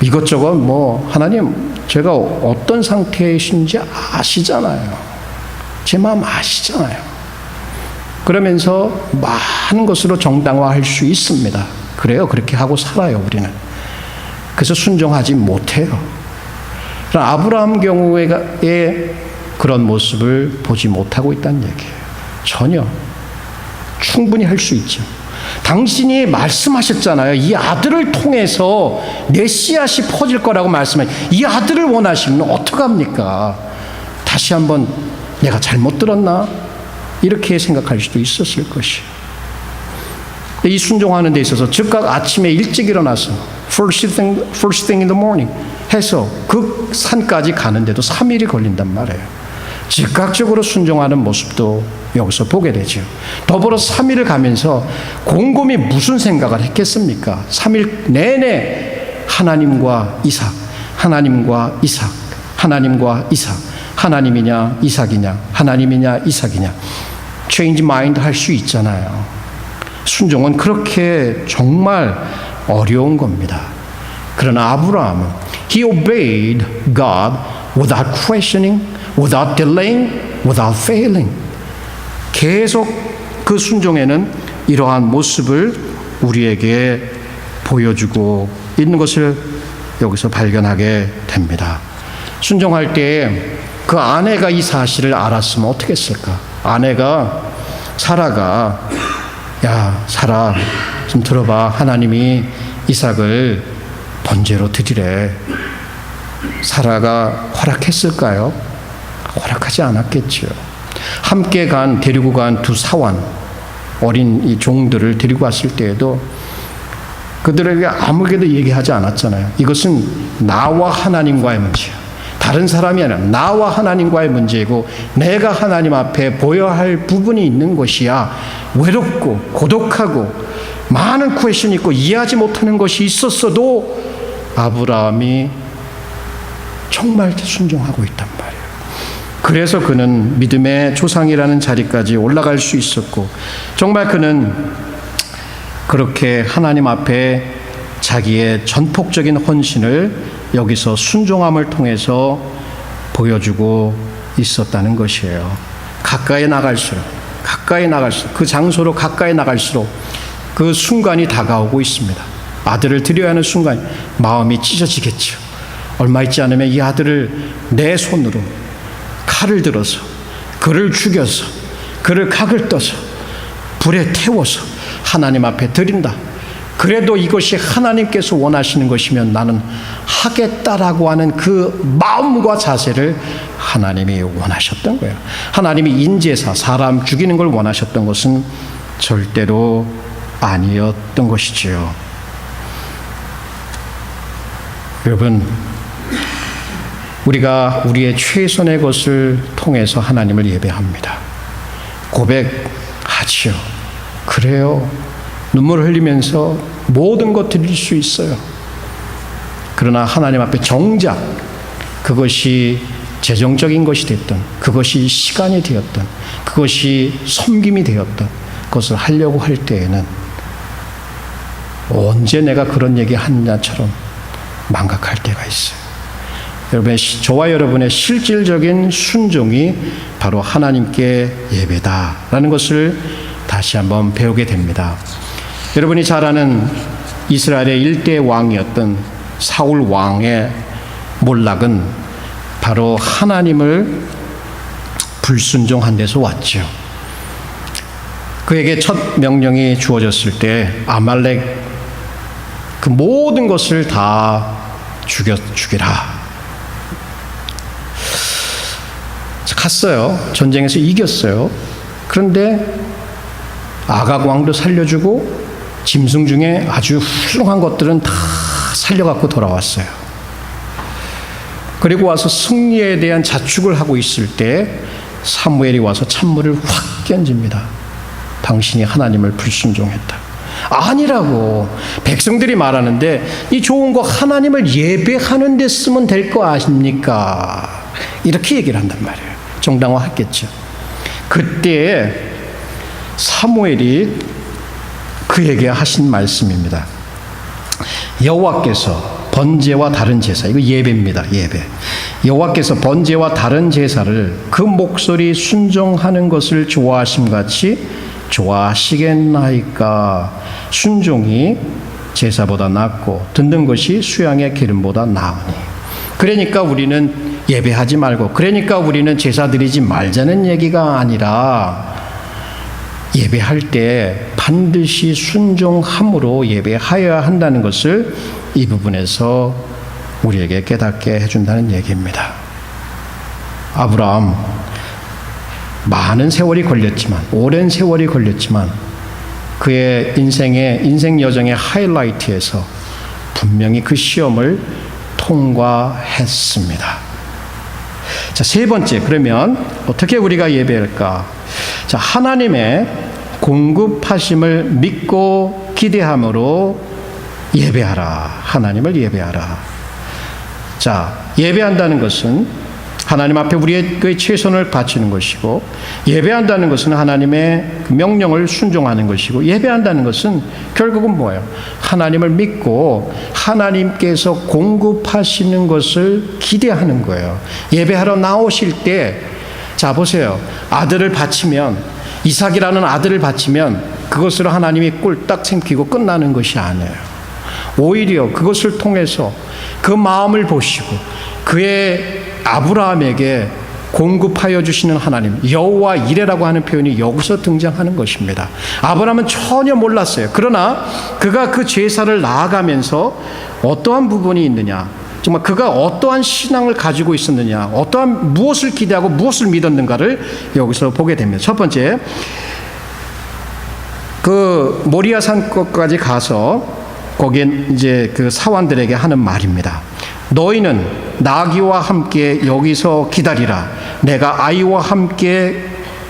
Speaker 1: 이것저것 하나님 제가 어떤 상태이신지 아시잖아요. 제 마음 아시잖아요. 그러면서 많은 것으로 정당화할 수 있습니다. 그래요. 그렇게 하고 살아요, 우리는. 그래서 순종하지 못해요. 그러나 아브라함 경우에 그런 모습을 보지 못하고 있다는 얘기예요. 전혀. 충분히 할 수 있죠. 당신이 말씀하셨잖아요. 이 아들을 통해서 내 씨앗이 퍼질 거라고 말씀하셨어요. 이 아들을 원하시면 어떡합니까? 다시 한번 내가 잘못 들었나? 이렇게 생각할 수도 있었을 것이에요. 이 순종하는 데 있어서 즉각 아침에 일찍 일어나서 first thing in the morning 해서 그 산까지 가는데도 3일이 걸린단 말이에요. 즉각적으로 순종하는 모습도 여기서 보게 되죠. 더불어 3일을 가면서 곰곰이 무슨 생각을 했겠습니까? 3일 내내 하나님과 이삭, 하나님과 이삭, 하나님과 이삭, 하나님이냐 이삭이냐, 하나님이냐 이삭이냐, change mind 할 수 있잖아요. 순종은 그렇게 정말 어려운 겁니다. 그러나 아브라함은 he obeyed God without questioning, without delaying, without failing. 계속 그 순종에는 이러한 모습을 우리에게 보여주고 있는 것을 여기서 발견하게 됩니다. 순종할 때 그 아내가 이 사실을 알았으면 어떻게 했을까? 아내가 사라가 야 사라 좀 들어봐. 하나님이 이삭을 번제로 드리래. 사라가 허락했을까요? 허락하지 않았겠죠. 함께 데리고 간 두 사환, 어린 이 종들을 데리고 왔을 때에도 그들에게 아무에게도 얘기하지 않았잖아요. 이것은 나와 하나님과의 문제야. 다른 사람이 아니라 나와 하나님과의 문제이고 내가 하나님 앞에 보여야 할 부분이 있는 것이야. 외롭고 고독하고 많은 퀘션이 있고 이해하지 못하는 것이 있었어도 아브라함이 정말 순종하고 있단 말이에요. 그래서 그는 믿음의 조상이라는 자리까지 올라갈 수 있었고 정말 그는 그렇게 하나님 앞에 자기의 전폭적인 헌신을 여기서 순종함을 통해서 보여주고 있었다는 것이에요. 가까이 나갈수록 그 장소로 가까이 나갈수록 그 순간이 다가오고 있습니다. 아들을 드려야 하는 순간 마음이 찢어지겠죠. 얼마 있지 않으면 이 아들을 내 손으로 칼을 들어서 그를 죽여서 그를 각을 떠서 불에 태워서 하나님 앞에 드린다. 그래도 이것이 하나님께서 원하시는 것이면 나는 하겠다라고 하는 그 마음과 자세를 하나님이 원하셨던 거예요. 하나님이 인제사, 사람 죽이는 걸 원하셨던 것은 절대로 아니었던 것이지요. 여러분, 우리가 우리의 최선의 것을 통해서 하나님을 예배합니다. 고백하지요. 그래요. 눈물을 흘리면서 모든 것 드릴 수 있어요. 그러나 하나님 앞에 정작 그것이 재정적인 것이 됐든 그것이 시간이 되었든 그것이 섬김이 되었든 그것을 하려고 할 때에는 언제 내가 그런 얘기 하느냐처럼 망각할 때가 있어요. 여러분, 저와 여러분의 실질적인 순종이 바로 하나님께 예배다라는 것을 다시 한번 배우게 됩니다. 여러분이 잘 아는 이스라엘의 일대 왕이었던 사울 왕의 몰락은 바로 하나님을 불순종한 데서 왔죠. 그에게 첫 명령이 주어졌을 때 아말렉 그 모든 것을 다 죽이라. 갔어요. 전쟁에서 이겼어요. 그런데 아각 왕도 살려주고 짐승 중에 아주 훌륭한 것들은 다 살려갖고 돌아왔어요. 그리고 와서 승리에 대한 자축을 하고 있을 때 사무엘이 와서 찬물을 확 끼얹습니다. 당신이 하나님을 불순종했다. 아니라고 백성들이 말하는데 이 좋은 거 하나님을 예배하는 데 쓰면 될 거 아십니까? 이렇게 얘기를 한단 말이에요. 정당화했겠죠. 그때 사무엘이 그에게 하신 말씀입니다. 여호와께서 번제와 다른 제사, 이거 예배입니다. 예배. 여호와께서 번제와 다른 제사를 그 목소리 순종하는 것을 좋아하심같이 좋아하시겠나이까. 순종이 제사보다 낫고 듣는 것이 수양의 기름보다 나으니. 그러니까 우리는 예배하지 말고, 그러니까 우리는 제사 드리지 말자는 얘기가 아니라, 예배할 때 반드시 순종함으로 예배하여야 한다는 것을 이 부분에서 우리에게 깨닫게 해준다는 얘기입니다. 아브라함, 많은 세월이 걸렸지만, 오랜 세월이 걸렸지만, 그의 인생 여정의 하이라이트에서 분명히 그 시험을 통과했습니다. 자, 세 번째, 그러면 어떻게 우리가 예배할까? 자, 하나님의 공급하심을 믿고 기대함으로 예배하라. 하나님을 예배하라. 자, 예배한다는 것은 하나님 앞에 우리의 최선을 바치는 것이고, 예배한다는 것은 하나님의 명령을 순종하는 것이고, 예배한다는 것은 결국은 뭐예요? 하나님을 믿고 하나님께서 공급하시는 것을 기대하는 거예요. 예배하러 나오실 때, 자 보세요. 아들을 바치면, 이삭이라는 아들을 바치면 그것으로 하나님이 꿀딱 생기고 끝나는 것이 아니에요. 오히려 그것을 통해서 그 마음을 보시고 그의 아브라함에게 공급하여 주시는 하나님, 여호와 이레라고 하는 표현이 여기서 등장하는 것입니다. 아브라함은 전혀 몰랐어요. 그러나 그가 그 제사를 나아가면서 어떠한 부분이 있느냐, 정말 그가 어떠한 신앙을 가지고 있었느냐, 어떠한 무엇을 기대하고 무엇을 믿었는가를 여기서 보게 됩니다. 첫 번째, 그 모리아 산까지 가서 거기에 이제 그 사환들에게 하는 말입니다. 너희는 나귀와 함께 여기서 기다리라. 내가 아이와 함께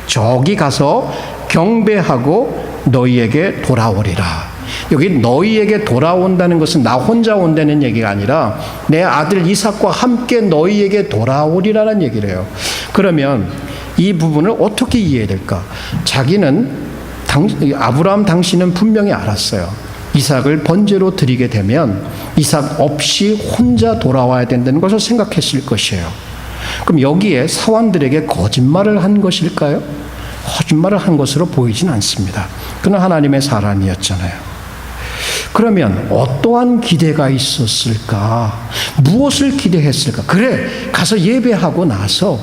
Speaker 1: 저기 가서 경배하고 너희에게 돌아오리라. 여기 너희에게 돌아온다는 것은 나 혼자 온다는 얘기가 아니라 내 아들 이삭과 함께 너희에게 돌아오리라는 얘기를 해요. 그러면 이 부분을 어떻게 이해해야 될까? 아브라함 당신은 분명히 알았어요. 이삭을 번제로 드리게 되면 이삭 없이 혼자 돌아와야 된다는 것을 생각했을 것이에요. 그럼 여기에 사환들에게 거짓말을 한 것일까요? 거짓말을 한 것으로 보이진 않습니다. 그는 하나님의 사람이었잖아요. 그러면 어떠한 기대가 있었을까? 무엇을 기대했을까? 그래, 가서 예배하고 나서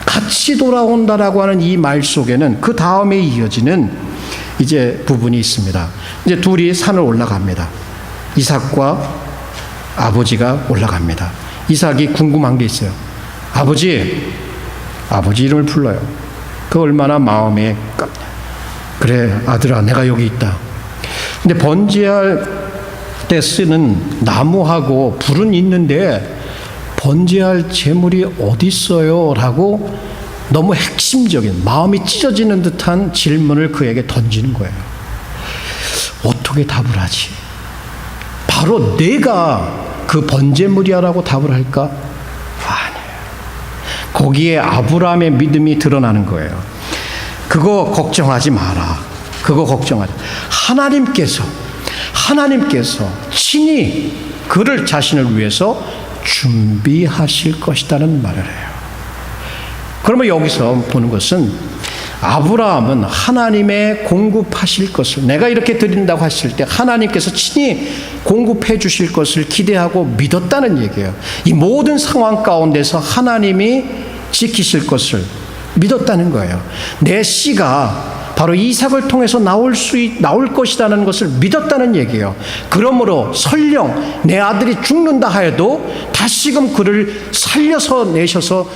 Speaker 1: 같이 돌아온다라고 하는 이 말 속에는 그 다음에 이어지는 이제 부분이 있습니다. 이제 둘이 산을 올라갑니다. 이삭과 아버지가 올라갑니다. 이삭이 궁금한 게 있어요. 아버지 이름을 불러요. 그 얼마나 마음에 그래 아들아, 내가 여기 있다. 근데 번제할 때 쓰는 나무하고 불은 있는데 번제할 제물이 어디 있어요? 라고 너무 핵심적인, 마음이 찢어지는 듯한 질문을 그에게 던지는 거예요. 어떻게 답을 하지? 바로 내가 그 번제물이야라고 답을 할까? 아니에요. 거기에 아브라함의 믿음이 드러나는 거예요. 그거 걱정하지 마라. 그거 걱정하지. 하나님께서 친히 그를 자신을 위해서 준비하실 것이라는 말을 해요. 그러면 여기서 보는 것은 아브라함은 하나님의 공급하실 것을, 내가 이렇게 드린다고 하실 때 하나님께서 친히 공급해 주실 것을 기대하고 믿었다는 얘기예요. 이 모든 상황 가운데서 하나님이 지키실 것을 믿었다는 거예요. 내 씨가 바로 이삭을 통해서 나올 것이라는 것을 믿었다는 얘기예요. 그러므로 설령 내 아들이 죽는다 하여도 다시금 그를 살려서 내셔서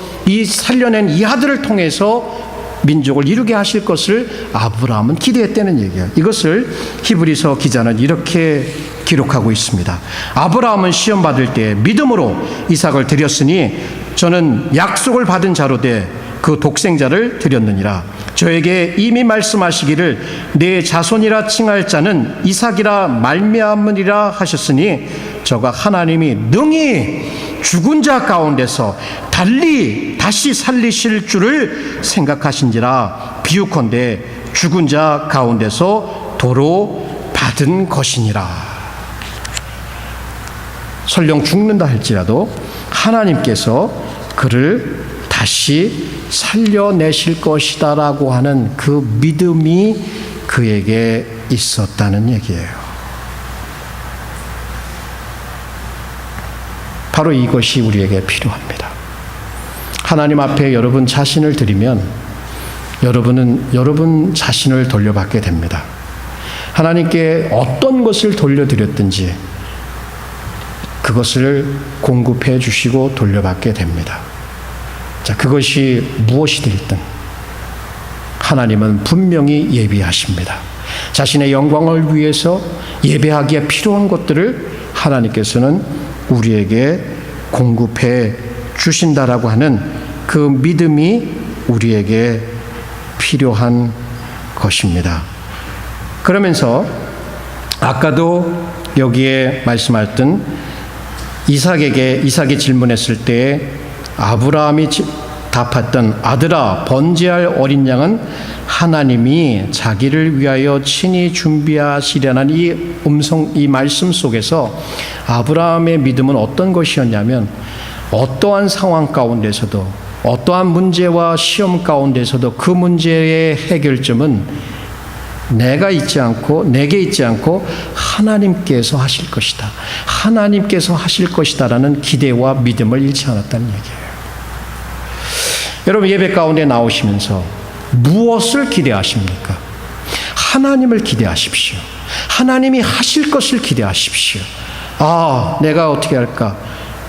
Speaker 1: 살려낸 이 아들을 통해서 민족을 이루게 하실 것을 아브라함은 기대했다는 얘기예요. 이것을 히브리서 기자는 이렇게 기록하고 있습니다. 아브라함은 시험 받을 때 믿음으로 이삭을 드렸으니 저는 약속을 받은 자로 돼 그 독생자를 드렸느니라. 저에게 이미 말씀하시기를 내 자손이라 칭할 자는 이삭이라 말미암으리라 하셨으니 저가 하나님이 능히 죽은 자 가운데서 다시 살리실 줄을 생각하신지라. 비유컨대 죽은 자 가운데서 도로 받은 것이니라. 설령 죽는다 할지라도 하나님께서 그를 다시 살려내실 것이다라고 하는 그 믿음이 그에게 있었다는 얘기예요. 바로 이것이 우리에게 필요합니다. 하나님 앞에 여러분 자신을 드리면 여러분은 여러분 자신을 돌려받게 됩니다. 하나님께 어떤 것을 돌려드렸든지 그것을 공급해 주시고 돌려받게 됩니다. 자, 그것이 무엇이 되든 하나님은 분명히 예비하십니다. 자신의 영광을 위해서 예배하기에 필요한 것들을 하나님께서는 우리에게 공급해 주신다라고 하는 그 믿음이 우리에게 필요한 것입니다. 그러면서 아까도 여기에 말씀하셨던 이삭이 질문했을 때 아브라함이 답했던 아들아 번제할 어린 양은 하나님이 자기를 위하여 친히 준비하시려는 이 말씀 속에서 아브라함의 믿음은 어떤 것이었냐면 어떠한 상황 가운데서도 어떠한 문제와 시험 가운데서도 그 문제의 해결점은 내게 있지 않고 하나님께서 하실 것이다. 하나님께서 하실 것이다라는 기대와 믿음을 잃지 않았다는 얘기예요. 여러분 예배 가운데 나오시면서 무엇을 기대하십니까? 하나님을 기대하십시오. 하나님이 하실 것을 기대하십시오. 아, 내가 어떻게 할까?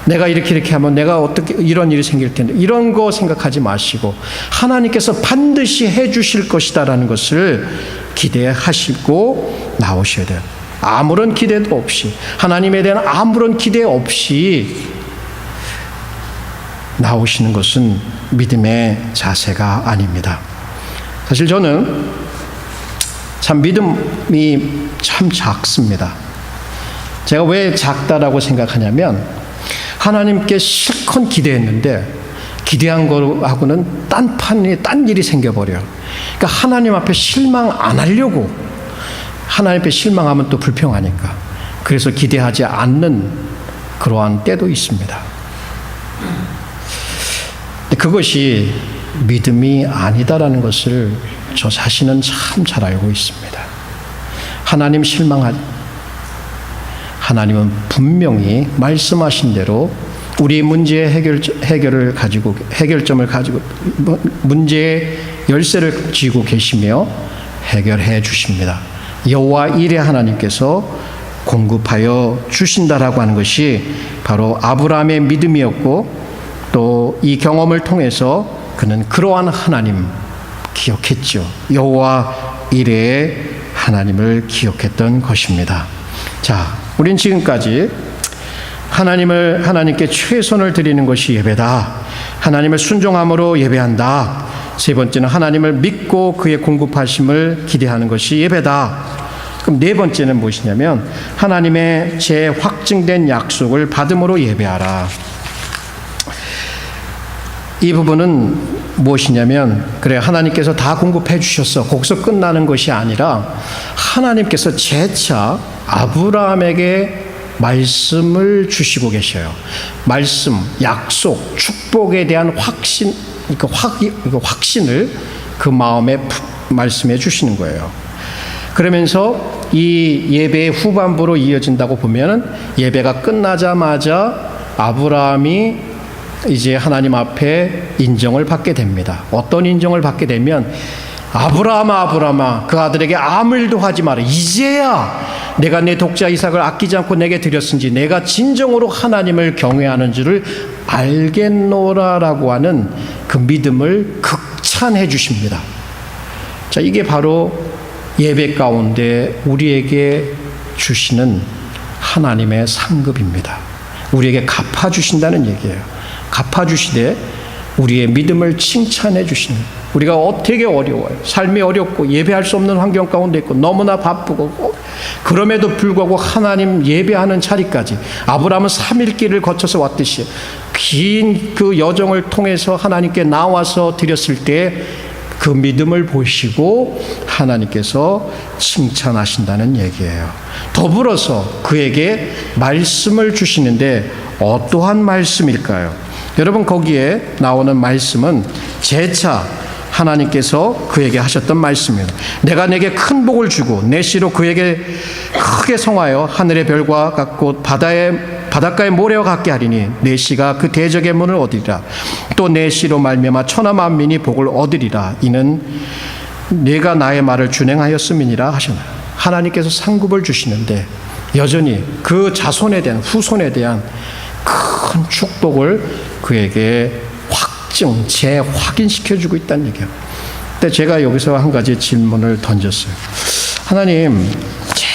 Speaker 1: 내가 이렇게 하면 내가 어떻게 이런 일이 생길 텐데 이런 거 생각하지 마시고 하나님께서 반드시 해 주실 것이다라는 것을 기대하시고 나오셔야 돼요. 아무런 기대도 없이 하나님에 대한 아무런 기대 없이 나오시는 것은 믿음의 자세가 아닙니다. 사실 저는 참 믿음이 참 작습니다. 제가 왜 작다라고 생각하냐면 하나님께 실컷 기대했는데 기대한 거하고는 딴 일이 생겨버려요. 그러니까 하나님 앞에 실망 안 하려고 하나님 앞에 실망하면 또 불평하니까 그래서 기대하지 않는 그러한 때도 있습니다. 그것이 믿음이 아니다라는 것을 저 자신은 참 잘 알고 있습니다. 하나님은 분명히 말씀하신 대로 우리 문제의 해결점을 가지고 문제의 열쇠를 쥐고 계시며 해결해 주십니다. 여호와 이레 하나님께서 공급하여 주신다라고 하는 것이 바로 아브라함의 믿음이었고 또 이 경험을 통해서 그는 그러한 하나님 기억했죠. 여호와 이레의 하나님을 기억했던 것입니다. 자, 우린 지금까지 하나님께 최선을 드리는 것이 예배다. 하나님을 순종함으로 예배한다. 세 번째는 하나님을 믿고 그의 공급하심을 기대하는 것이 예배다. 그럼 네 번째는 무엇이냐면 하나님의 재확증된 약속을 받음으로 예배하라. 이 부분은 무엇이냐면 그래 하나님께서 다 공급해 주셨어. 거기서 끝나는 것이 아니라 하나님께서 재차 아브라함에게 말씀을 주시고 계셔요. 말씀, 약속, 축복에 대한 확신을 그 마음에 말씀해 주시는 거예요. 그러면서 이 예배의 후반부로 이어진다고 보면은 예배가 끝나자마자 아브라함이 이제 하나님 앞에 인정을 받게 됩니다. 어떤 인정을 받게 되면 아브라함아 그 아들에게 아무 일도 하지 마라. 이제야 내가 내 독자 이삭을 아끼지 않고 내게 드렸은지 내가 진정으로 하나님을 경외하는 줄을 알겠노라라고 하는 그 믿음을 극찬해 주십니다. 자, 이게 바로 예배 가운데 우리에게 주시는 하나님의 상급입니다. 우리에게 갚아주신다는 얘기예요. 갚아주시되 우리의 믿음을 칭찬해 주시는, 우리가 되게 어려워요. 삶이 어렵고 예배할 수 없는 환경 가운데 있고 너무나 바쁘고 그럼에도 불구하고 하나님 예배하는 자리까지 아브라함은 3일 길을 거쳐서 왔듯이 긴 그 여정을 통해서 하나님께 나와서 드렸을 때 그 믿음을 보시고 하나님께서 칭찬하신다는 얘기예요. 더불어서 그에게 말씀을 주시는데 어떠한 말씀일까요? 여러분, 거기에 나오는 말씀은 재차 하나님께서 그에게 하셨던 말씀입니다. 내가 내게 큰 복을 주고 내 씨로 그에게 크게 성하여 하늘의 별과 같고 바닷가의 모래와 같게 하리니 내 씨가 그 대적의 문을 얻으리라. 또 내 씨로 말미암아 천하 만민이 복을 얻으리라. 이는 내가 나의 말을 준행하였음이니라 하셨나요? 하나님께서 상급을 주시는데 여전히 그 자손에 대한, 후손에 대한 큰 축복을 그에게 재확인시켜주고 있다는 얘기예요. 근데 제가 여기서 한 가지 질문을 던졌어요. 하나님,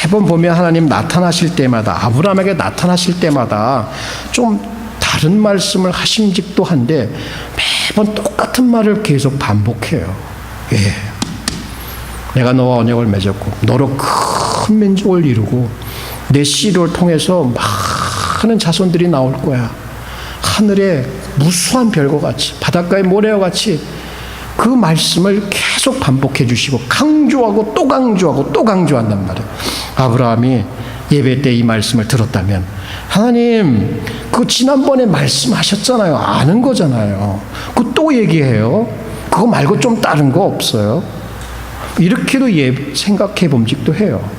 Speaker 1: 매번 보면 하나님 나타나실 때마다, 아브라함에게 나타나실 때마다 좀 다른 말씀을 하신 적도 한데 매번 똑같은 말을 계속 반복해요. 예. 내가 너와 언약을 맺었고 너로 큰 민족을 이루고 내 씨를 통해서 많은 자손들이 나올 거야. 하늘에 무수한 별과 같이, 바닷가의 모래와 같이 그 말씀을 계속 반복해 주시고 강조하고 또 강조하고 또 강조한단 말이에요. 아브라함이 예배 때 이 말씀을 들었다면 하나님, 그 지난번에 말씀하셨잖아요. 아는 거잖아요. 그 또 얘기해요. 그거 말고 좀 다른 거 없어요? 이렇게도 생각해 본 적도 해요.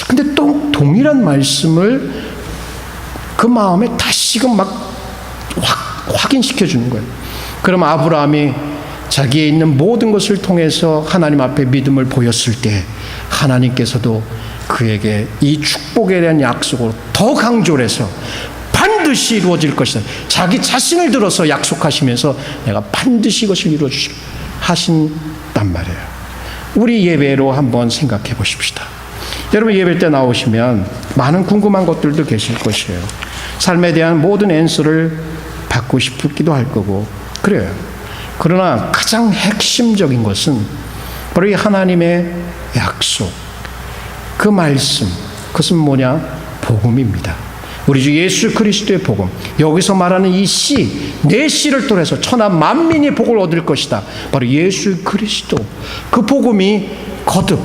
Speaker 1: 근데 또 동일한 말씀을 그 마음에 다시금 막 확인시켜 주는 거예요. 그럼 아브라함이 자기에 있는 모든 것을 통해서 하나님 앞에 믿음을 보였을 때 하나님께서도 그에게 이 축복에 대한 약속을 더 강조를 해서 반드시 이루어질 것이다. 자기 자신을 들어서 약속하시면서 내가 반드시 이것을 이루어 주시고 하신단 말이에요. 우리 예배로 한번 생각해 보십시다. 여러분, 예배 때 나오시면 많은 궁금한 것들도 계실 것이에요. 삶에 대한 모든 앤서를 받고 싶기도 할 거고 그래요. 그러나 가장 핵심적인 것은 바로 이 하나님의 약속, 그 말씀, 그것은 뭐냐? 복음입니다. 우리 주 예수 그리스도의 복음. 여기서 말하는 이 씨, 내 씨를 통해서 천하 만민이 복을 얻을 것이다. 바로 예수 그리스도. 그 복음이 거듭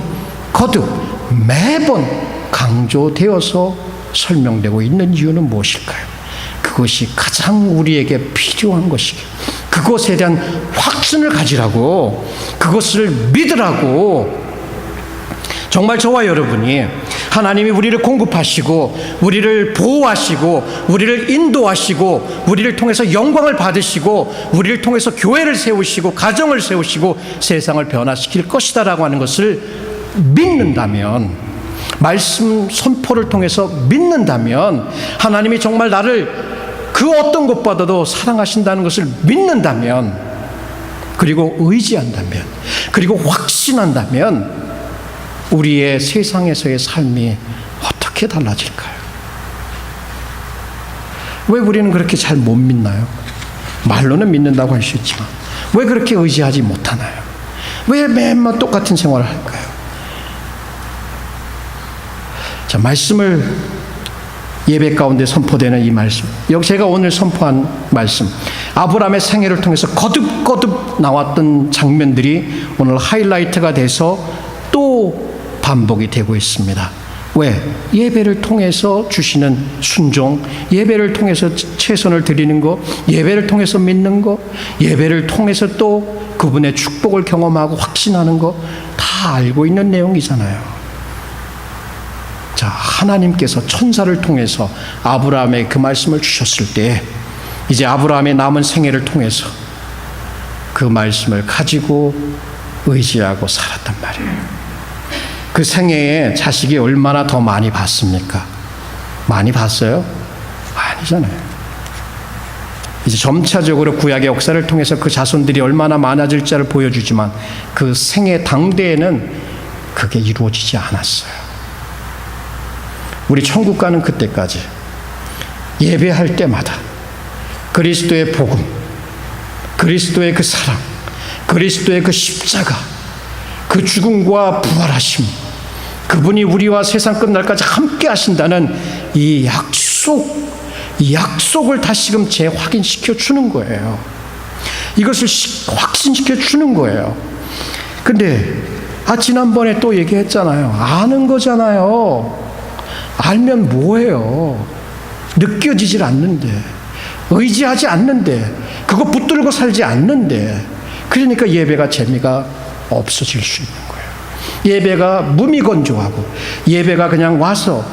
Speaker 1: 매번 강조되어서 설명되고 있는 이유는 무엇일까요? 그것이 가장 우리에게 필요한 것이고 그것에 대한 확신을 가지라고, 그것을 믿으라고. 정말 저와 여러분이 하나님이 우리를 공급하시고 우리를 보호하시고 우리를 인도하시고 우리를 통해서 영광을 받으시고 우리를 통해서 교회를 세우시고 가정을 세우시고 세상을 변화시킬 것이다라고 하는 것을 믿는다면, 말씀 선포를 통해서 믿는다면, 하나님이 정말 나를 그 어떤 것보다도 사랑하신다는 것을 믿는다면, 그리고 의지한다면, 그리고 확신한다면 우리의 세상에서의 삶이 어떻게 달라질까요? 왜 우리는 그렇게 잘 못 믿나요? 말로는 믿는다고 할 수 있지만 왜 그렇게 의지하지 못하나요? 왜 매번 똑같은 생활을 할까요? 자, 말씀을 예배 가운데 선포되는 이 말씀, 여기 제가 오늘 선포한 말씀, 아브라함의 생애를 통해서 거듭 나왔던 장면들이 오늘 하이라이트가 돼서 또 반복이 되고 있습니다. 왜? 예배를 통해서 주시는 순종, 예배를 통해서 최선을 드리는 것, 예배를 통해서 믿는 것, 예배를 통해서 또 그분의 축복을 경험하고 확신하는 것, 다 알고 있는 내용이잖아요. 자, 하나님께서 천사를 통해서 아브라함의 그 말씀을 주셨을 때 이제 아브라함의 남은 생애를 통해서 그 말씀을 가지고 의지하고 살았단 말이에요. 그 생애에 자식이 얼마나 더 많이 봤습니까? 많이 봤어요? 아니잖아요. 이제 점차적으로 구약의 역사를 통해서 그 자손들이 얼마나 많아질지를 보여주지만 그 생애 당대에는 그게 이루어지지 않았어요. 우리 천국 가는 그때까지 예배할 때마다 그리스도의 복음, 그리스도의 그 사랑, 그리스도의 그 십자가, 그 죽음과 부활하심, 그분이 우리와 세상 끝날까지 함께 하신다는 이 약속을 다시금 재확인시켜 주는 거예요. 이것을 확신시켜 주는 거예요. 근데 지난번에 또 얘기했잖아요. 아는 거잖아요. 알면 뭐해요? 느껴지질 않는데, 의지하지 않는데, 그거 붙들고 살지 않는데, 그러니까 예배가 재미가 없어질 수 있는 거예요. 예배가 무미건조하고, 예배가 그냥 와서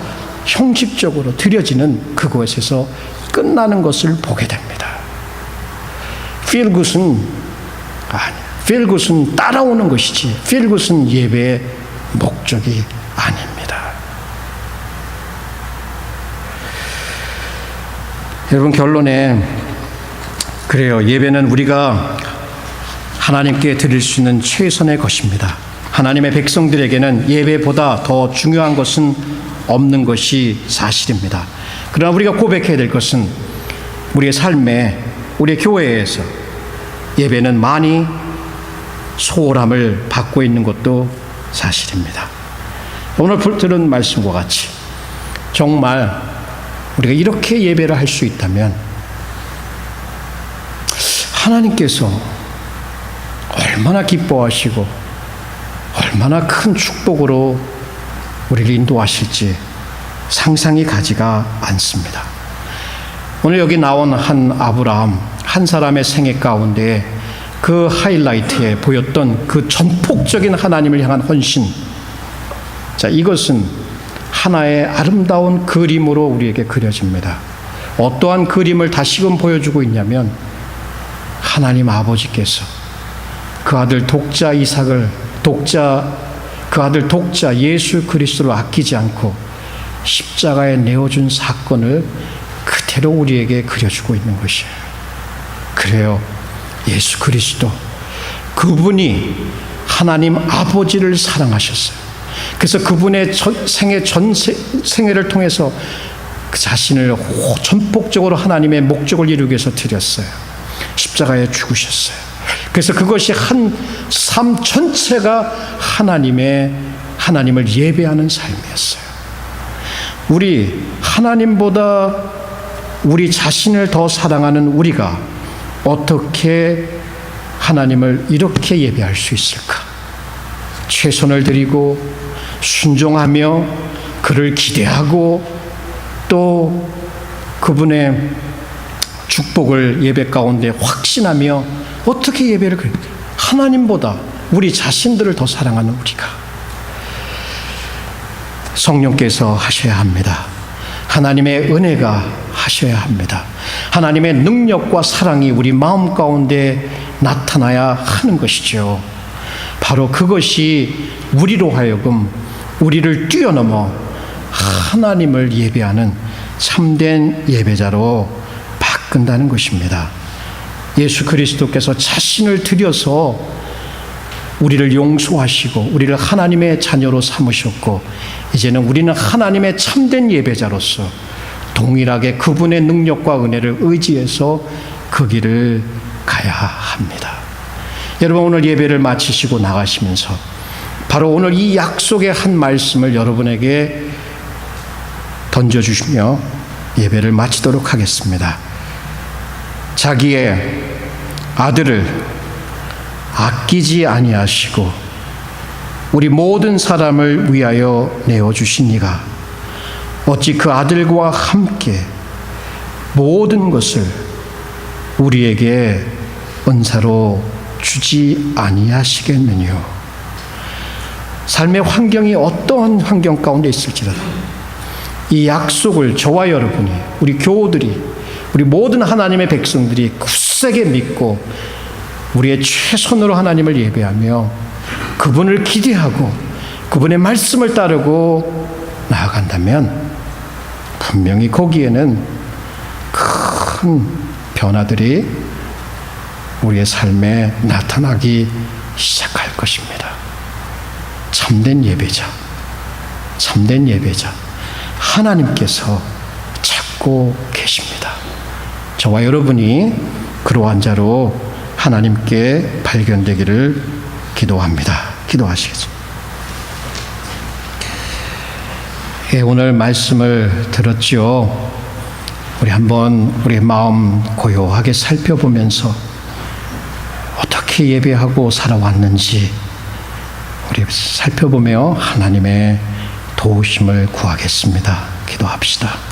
Speaker 1: 형식적으로 드려지는 그곳에서 끝나는 것을 보게 됩니다. 필굿은 필굿은 따라오는 것이지, 필굿은 예배의 목적이 아닙니다. 여러분, 결론에 그래요. 예배는 우리가 하나님께 드릴 수 있는 최선의 것입니다. 하나님의 백성들에게는 예배보다 더 중요한 것은 없는 것이 사실입니다. 그러나 우리가 고백해야 될 것은 우리의 삶에, 우리의 교회에서 예배는 많이 소홀함을 받고 있는 것도 사실입니다. 오늘 들은 말씀과 같이 정말 우리가 이렇게 예배를 할 수 있다면 하나님께서 얼마나 기뻐하시고 얼마나 큰 축복으로 우리를 인도하실지 상상이 가지가 않습니다. 오늘 여기 나온 한 아브라함, 한 사람의 생애 가운데 그 하이라이트에 보였던 그 전폭적인 하나님을 향한 헌신, 자, 이것은 하나의 아름다운 그림으로 우리에게 그려집니다. 어떠한 그림을 다시금 보여주고 있냐면 하나님 아버지께서 그 아들 독자 이삭을 그 아들 독자 예수 그리스도를 아끼지 않고 십자가에 내어준 사건을 그대로 우리에게 그려주고 있는 것이에요. 그래요. 예수 그리스도, 그분이 하나님 아버지를 사랑하셨어요. 그래서 그분의 생애를 통해서 그 자신을 전폭적으로 하나님의 목적을 이루기 위해서 드렸어요. 십자가에 죽으셨어요. 그래서 그것이 한 삶 전체가 하나님을 예배하는 삶이었어요. 우리 하나님보다 우리 자신을 더 사랑하는 우리가 어떻게 하나님을 이렇게 예배할 수 있을까? 최선을 드리고 순종하며 그를 기대하고 또 그분의 축복을 예배 가운데 확신하며 어떻게 예배를 하나님보다 우리 자신들을 더 사랑하는 우리가 성령께서 하셔야 합니다. 하나님의 은혜가 하셔야 합니다. 하나님의 능력과 사랑이 우리 마음 가운데 나타나야 하는 것이죠. 바로 그것이 우리로 하여금 우리를 뛰어넘어 하나님을 예배하는 참된 예배자로 바꾼다는 것입니다. 예수 그리스도께서 자신을 들여서 우리를 용서하시고 우리를 하나님의 자녀로 삼으셨고 이제는 우리는 하나님의 참된 예배자로서 동일하게 그분의 능력과 은혜를 의지해서 그 길을 가야 합니다. 여러분, 오늘 예배를 마치시고 나가시면서 바로 오늘 이 약속의 한 말씀을 여러분에게 던져주시며 예배를 마치도록 하겠습니다. 자기의 아들을 아끼지 아니하시고 우리 모든 사람을 위하여 내어주신 이가 어찌 그 아들과 함께 모든 것을 우리에게 은사로 주지 아니하시겠느냐. 삶의 환경이 어떠한 환경 가운데 있을지라도 이 약속을 저와 여러분이, 우리 교우들이, 우리 모든 하나님의 백성들이 굳세게 믿고 우리의 최선으로 하나님을 예배하며 그분을 기대하고 그분의 말씀을 따르고 나아간다면 분명히 거기에는 큰 변화들이 우리의 삶에 나타나기 시작할 것입니다. 참된 예배자, 하나님께서 찾고 계십니다. 저와 여러분이 그러한 자로 하나님께 발견되기를 기도합니다. 기도하시겠습니다. 예, 오늘 말씀을 들었죠. 우리 한번 우리의 마음 고요하게 살펴보면서 어떻게 예배하고 살아왔는지 우리 살펴보며 하나님의 도우심을 구하겠습니다. 기도합시다.